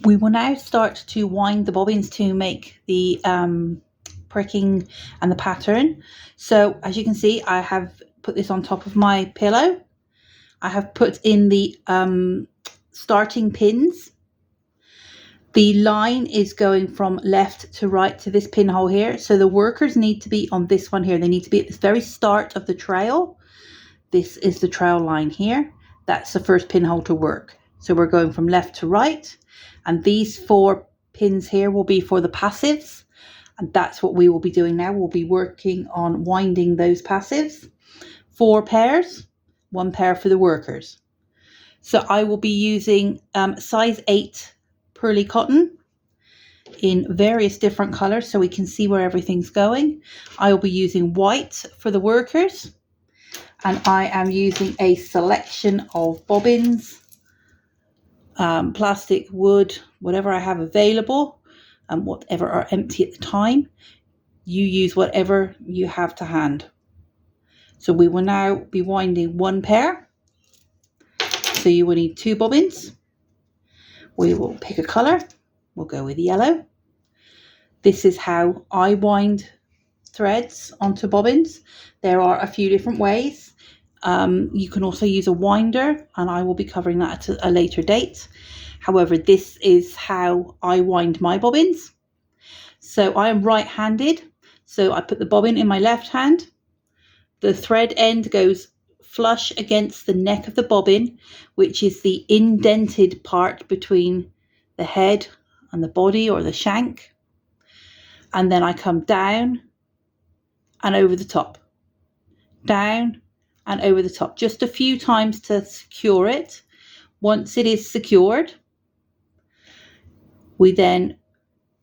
We will now start to wind the bobbins to make the pricking and the pattern. So as you can see, I have put this on top of my pillow. I have put in the starting pins. The line is going from left to right to this pinhole here. So the workers need to be on this one here. They need to be at the very start of the trail. This is the trail line here. That's the first pinhole to work. So we're going from left to right. And these 4 pins here will be for the passives. And that's what we will be doing now. We'll be working on winding those passives. 4 pairs, 1 pair for the workers. So I will be using size 8 pearly cotton in various different colors so we can see where everything's going. I will be using white for the workers, and I am using a selection of bobbins, plastic, wood, whatever I have available, and whatever are empty at the time. You use whatever you have to hand. So we will now be winding 1 pair. So you will need 2 bobbins. We will pick a color. We'll go with yellow. This is how I wind threads onto bobbins. There are a few different ways. You can also use a winder, and I will be covering that at a later date. However, this is how I wind my bobbins. So I am right-handed. So I put the bobbin in my left hand. The thread end goes flush against the neck of the bobbin, which is the indented part between the head and the body or the shank. And then I come down and over the top, down and over the top, just a few times to secure it. Once it is secured, we then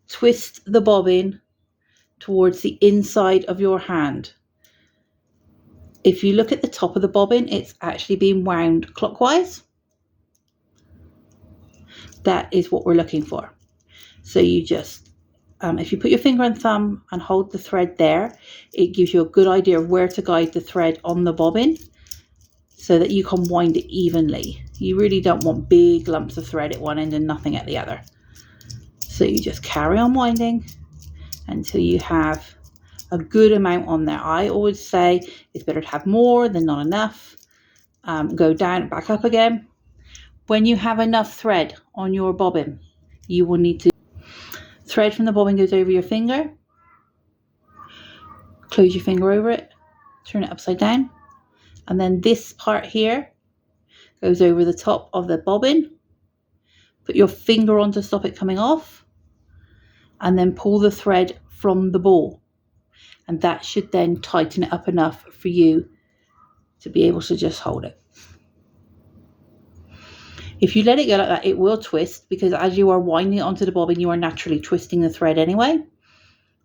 twist the bobbin towards the inside of your hand. If you look at the top of the bobbin, it's actually being wound clockwise. That is what we're looking for. So you just, if you put your finger and thumb and hold the thread there, it gives you a good idea of where to guide the thread on the bobbin so that you can wind it evenly. You really don't want big lumps of thread at one end and nothing at the other. So you just carry on winding until you have a good amount on there. I always say it's better to have more than not enough. Go down, back up again. When you have enough thread on your bobbin, you will need to thread from the bobbin goes over your finger. Close your finger over it, turn it upside down, and then this part here goes over the top of the bobbin. Put your finger on to stop it coming off, and then pull the thread from the ball. And that should then tighten it up enough for you to be able to just hold it. If you let it go like that, it will twist, because as you are winding it onto the bobbin, you are naturally twisting the thread anyway.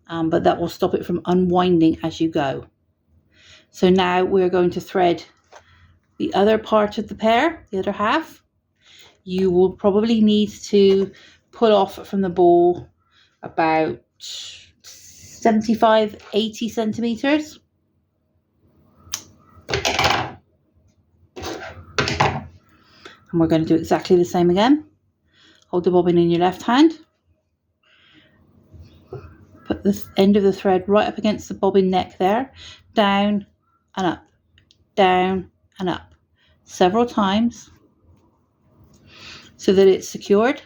But that will stop it from unwinding as you go. So now we're going to thread the other part of the pair, the other half. You will probably need to pull off from the ball about 75, 80 centimeters. And we're going to do exactly the same again. Hold the bobbin in your left hand. Put the end of the thread right up against the bobbin neck there. Down and up, down and up. Several times so that it's secured.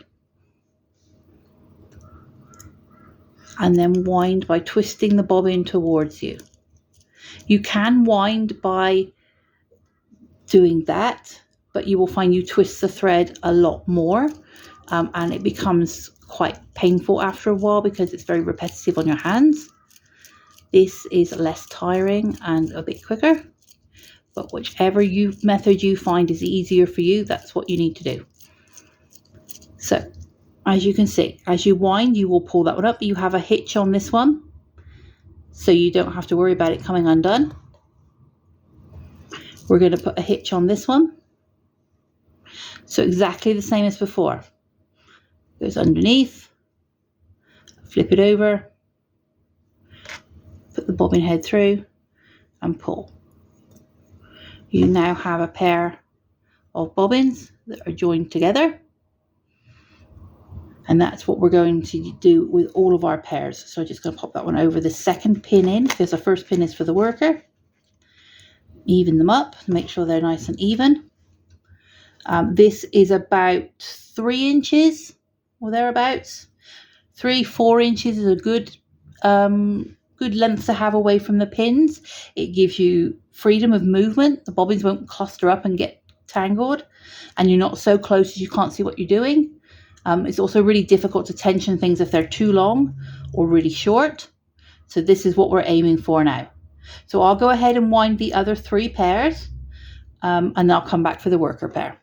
And then wind by twisting the bobbin towards you. You can wind by doing that, but you will find you twist the thread a lot more, and it becomes quite painful after a while because it's very repetitive on your hands. This is less tiring and a bit quicker, but whichever method you find is easier for you, that's what you need to do. So as you can see, as you wind, you will pull that one up. You have a hitch on this one, so you don't have to worry about it coming undone. We're going to put a hitch on this one. So exactly the same as before. Goes underneath, flip it over, put the bobbin head through and pull. You now have a pair of bobbins that are joined together. And that's what we're going to do with all of our pairs. So I'm just going to pop that one over the second pin in, because the first pin is for the worker. Even them up, make sure they're nice and even. This is about 3 inches or thereabouts. 3-4 inches is a good length to have away from the pins. It gives you freedom of movement. The bobbins won't cluster up and get tangled, and you're not so close as you can't see what you're doing. It's also really difficult to tension things if they're too long or really short. So this is what we're aiming for now. So I'll go ahead and wind the other 3 pairs, and I'll come back for the worker pair.